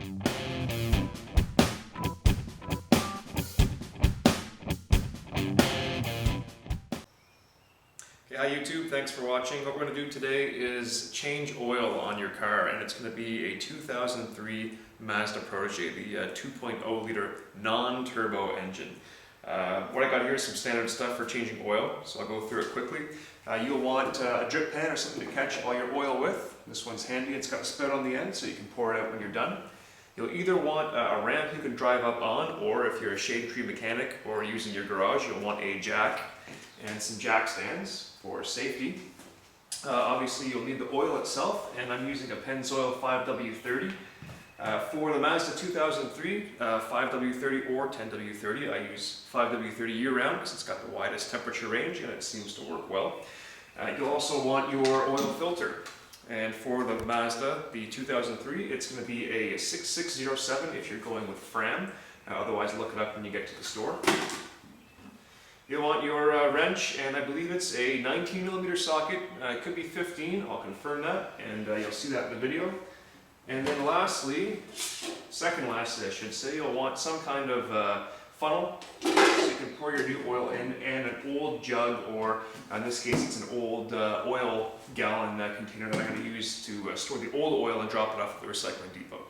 Okay, hi YouTube, thanks for watching. What we're going to do today is change oil on your car, and it's going to be a 2003 Mazda Protege, the 2.0 liter non-turbo engine. What I got here is some standard stuff for changing oil, so I'll go through it quickly. You'll want a drip pan or something to catch all your oil with. This one's handy, it's got a spout on the end so you can pour it out when you're done. You'll either want a ramp you can drive up on, or if you're a shade tree mechanic or using your garage, you'll want a jack and some jack stands for safety. Obviously you'll need the oil itself, and I'm using a Pennzoil 5W30. For the Mazda 2003, 5W30 or 10W30, I use 5W30 year-round because it's got the widest temperature range and it seems to work well. You'll also want your oil filter. And for the Mazda, the 2003, it's going to be a 6607 if you're going with Fram. Otherwise look it up when you get to the store. You'll want your wrench, and I believe it's a 19mm socket. It could be 15, I'll confirm that, and you'll see that in the video. And then lastly, second lastly I should say, you'll want some kind of funnel so you can pour your new oil in, and an old jug, or in this case it's an old oil gallon container that I'm going to use to store the old oil and drop it off at the recycling depot.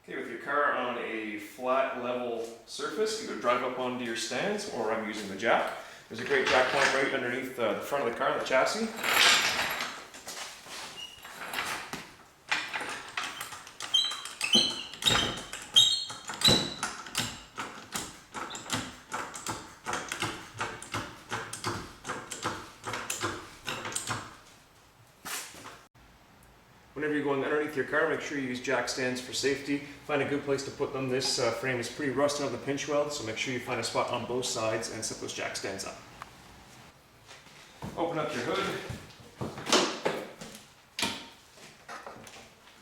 Okay, with your car on a flat level surface, either drive up onto your stands, or I'm using the jack. There's a great jack point right underneath the front of the car, the chassis. Whenever you're going underneath your car, make sure you use jack stands for safety. Find a good place to put them. This frame is pretty rusted on the pinch weld, so make sure you find a spot on both sides and set those jack stands up. Open up your hood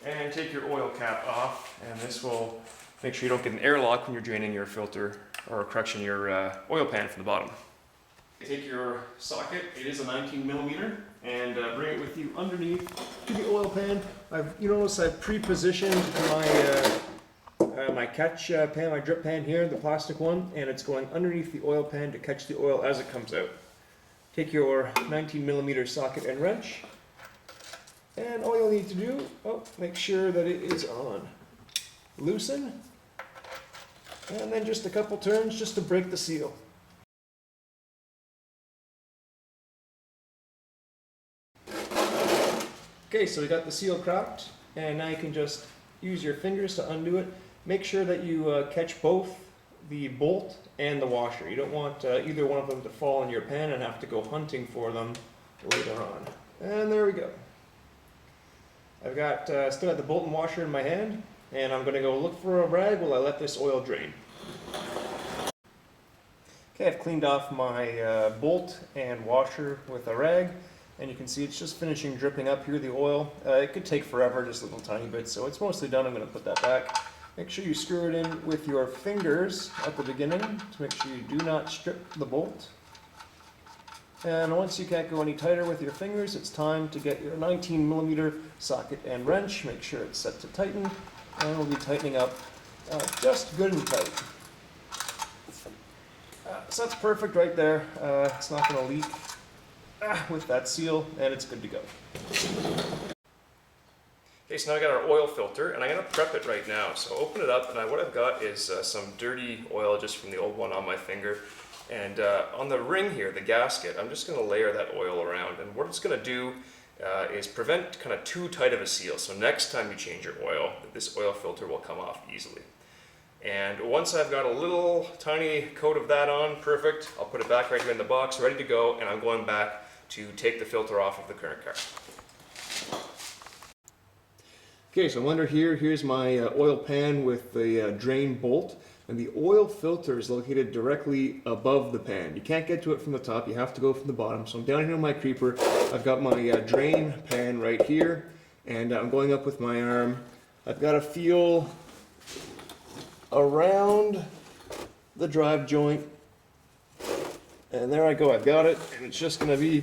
and take your oil cap off, and this will make sure you don't get an airlock when you're draining your filter or correction your oil pan from the bottom. Take your socket, it is a 19mm, and bring it with you underneath to the oil pan. You notice I've pre-positioned my catch pan, my drip pan here, the plastic one, and it's going underneath the oil pan to catch the oil as it comes out. Take your 19mm socket and wrench, and all you'll need to do, make sure that it is on. Loosen, and then just a couple turns just to break the seal. Okay, so we got the seal cracked, and now you can just use your fingers to undo it. Make sure that you catch both the bolt and the washer. You don't want either one of them to fall in your pan and have to go hunting for them later on. And there we go. I've got still got the bolt and washer in my hand, and I'm going to go look for a rag while I let this oil drain. Okay, I've cleaned off my bolt and washer with a rag. And you can see it's just finishing dripping up here, the oil. It could take forever, just a little tiny bit, so it's mostly done. I'm going to put that back. Make sure you screw it in with your fingers at the beginning to make sure you do not strip the bolt. And once you can't go any tighter with your fingers, it's time to get your 19mm socket and wrench. Make sure it's set to tighten, and we'll be tightening up just good and tight. So that's perfect right there. It's not going to leak with that seal, and it's good to go. Okay, so now I got our oil filter, and I'm going to prep it right now. So open it up, and what I've got is some dirty oil just from the old one on my finger. And on the ring here, the gasket, I'm just going to layer that oil around. And what it's going to do is prevent kind of too tight of a seal. So next time you change your oil, this oil filter will come off easily. And once I've got a little tiny coat of that on, perfect, I'll put it back right here in the box, ready to go, and I'm going back to take the filter off of the current car. Okay, so I'm under here. Here's my oil pan with the drain bolt, and the oil filter is located directly above the pan. You can't get to it from the top, you have to go from the bottom. So I'm down here on my creeper. I've got my drain pan right here, and I'm going up with my arm. I've got to feel around the drive joint, and there I go, I've got it, and it's just going to be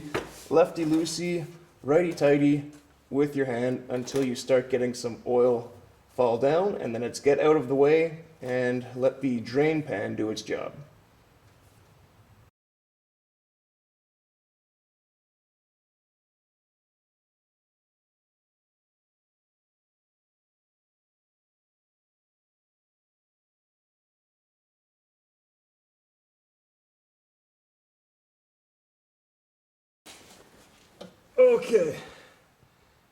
lefty-loosey, righty-tighty, with your hand until you start getting some oil fall down, and then it's get out of the way and let the drain pan do its job. Okay,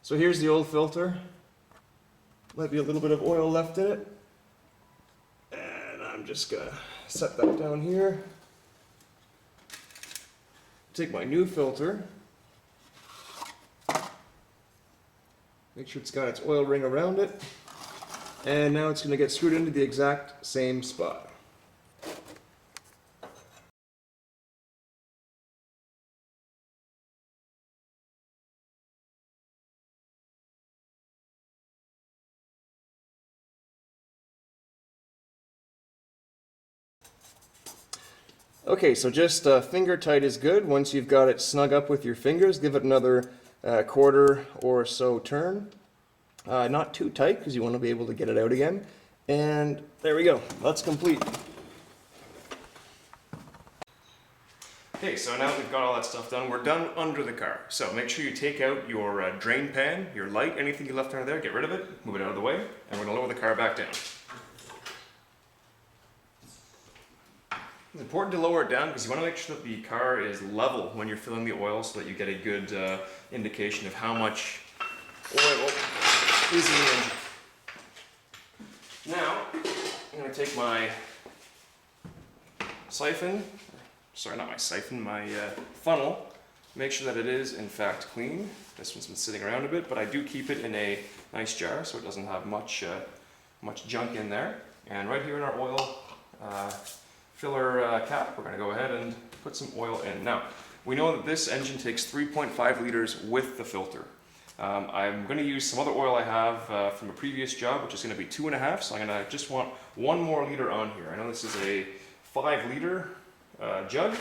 so here's the old filter. Might be a little bit of oil left in it. And I'm just gonna set that down here. Take my new filter. Make sure it's got its oil ring around it. And now it's gonna get screwed into the exact same spot. Okay, so just finger tight is good. Once you've got it snug up with your fingers, give it another quarter or so turn. Not too tight because you want to be able to get it out again. And there we go, that's complete. Okay, so now that we've got all that stuff done, we're done under the car. So make sure you take out your drain pan, your light, anything you left under there, get rid of it, move it out of the way, and we're going to lower the car back down. It's important to lower it down because you want to make sure that the car is level when you're filling the oil so that you get a good indication of how much oil is in the engine. Now, I'm going to take my siphon, sorry, not my siphon, my funnel, make sure that it is in fact clean. This one's been sitting around a bit, but I do keep it in a nice jar so it doesn't have much junk in there. And right here in our oil filler cap, we're going to go ahead and put some oil in. Now, we know that this engine takes 3.5 liters with the filter. I'm going to use some other oil I have from a previous job, which is going to be 2.5, so I'm going to just want 1 more liter on here. I know this is a 5 liter jug,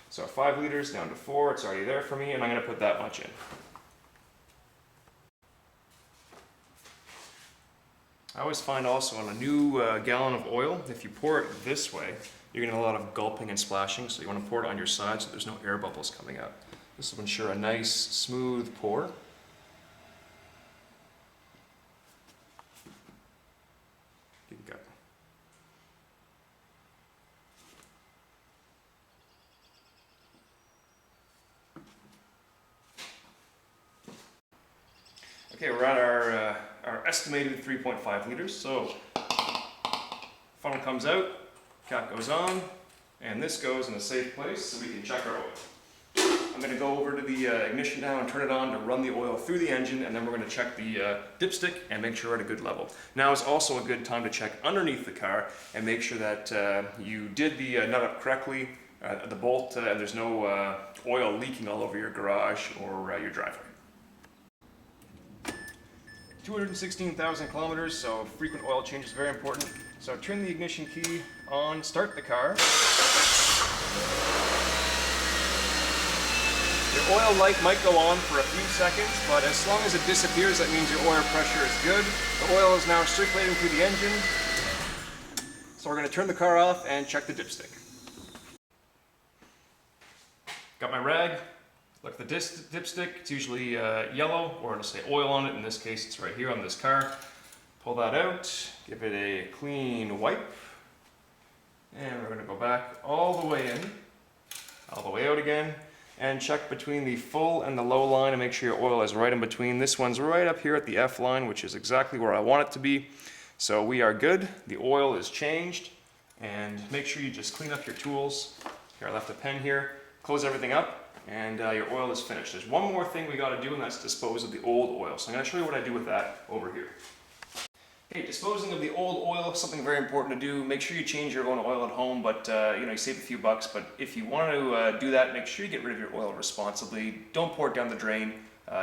so 5 liters down to 4, it's already there for me, and I'm going to put that much in. I always find also on a new gallon of oil, if you pour it this way, you're getting a lot of gulping and splashing, so you want to pour it on your side so there's no air bubbles coming out. This will ensure a nice, smooth pour. Keep it going. Okay, we're at our estimated 3.5 liters, so funnel comes out, cap goes on, and this goes in a safe place so we can check our oil. I'm going to go over to the ignition now and turn it on to run the oil through the engine, and then we're going to check the dipstick and make sure we're at a good level. Now is also a good time to check underneath the car and make sure that you did the nut up correctly, the bolt, and there's no oil leaking all over your garage or your driveway. 216,000 kilometers, so frequent oil change is very important. So turn the ignition key on, start the car. Your oil light might go on for a few seconds, but as long as it disappears, that means your oil pressure is good. The oil is now circulating through the engine. So we're going to turn the car off and check the dipstick. Got my rag. Look at the dipstick, it's usually yellow, or it'll say oil on it. In this case, it's right here on this car. Pull that out, give it a clean wipe, and we're going to go back all the way in, all the way out again, and check between the full and the low line and make sure your oil is right in between. This one's right up here at the F line, which is exactly where I want it to be. So we are good. The oil is changed, and make sure you just clean up your tools. Here, I left a pen here. Close everything up. And your oil is finished. There's one more thing we got to do, and that's dispose of the old oil. So I'm going to show you what I do with that over here. Okay, disposing of the old oil, something very important to do. Make sure you change your own oil at home, but you save a few bucks. But if you want to do that, make sure you get rid of your oil responsibly. Don't pour it down the drain.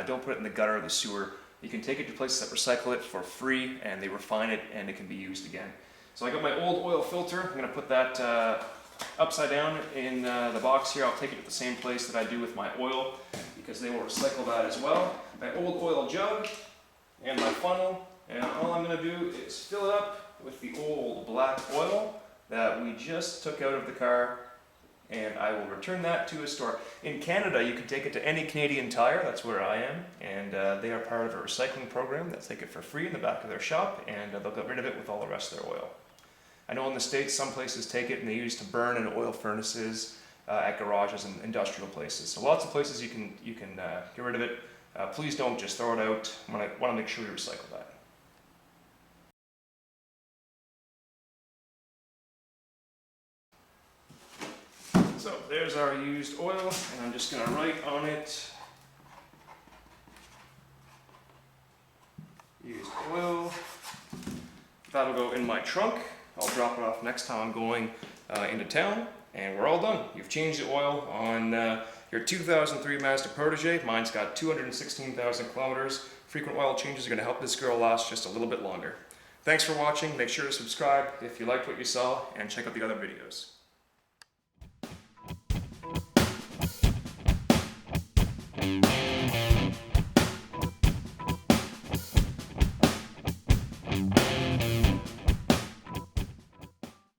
Don't put it in the gutter or the sewer. You can take it to places that recycle it for free, and they refine it, and it can be used again. So I got my old oil filter. I'm going to put that upside down in the box here. I'll take it to the same place that I do with my oil because they will recycle that as well. my old oil jug and my funnel, and all I'm going to do is fill it up with the old black oil that we just took out of the car, and I will return that to a store. In Canada, you can take it to any Canadian Tire, that's where I am, and they are part of a recycling program. They'll take it for free in the back of their shop, and they'll get rid of it with all the rest of their oil. I know in the States, some places take it and they use it to burn in oil furnaces at garages and industrial places. So lots of places you can get rid of it. Please don't just throw it out. I want to make sure we recycle that. So there's our used oil, and I'm just going to write on it, used oil. That'll go in my trunk. I'll drop it off next time I'm going into town, and we're all done. You've changed the oil on your 2003 Mazda Protege. Mine's got 216,000 kilometers. Frequent oil changes are going to help this girl last just a little bit longer. Thanks for watching. Make sure to subscribe if you liked what you saw, and check out the other videos.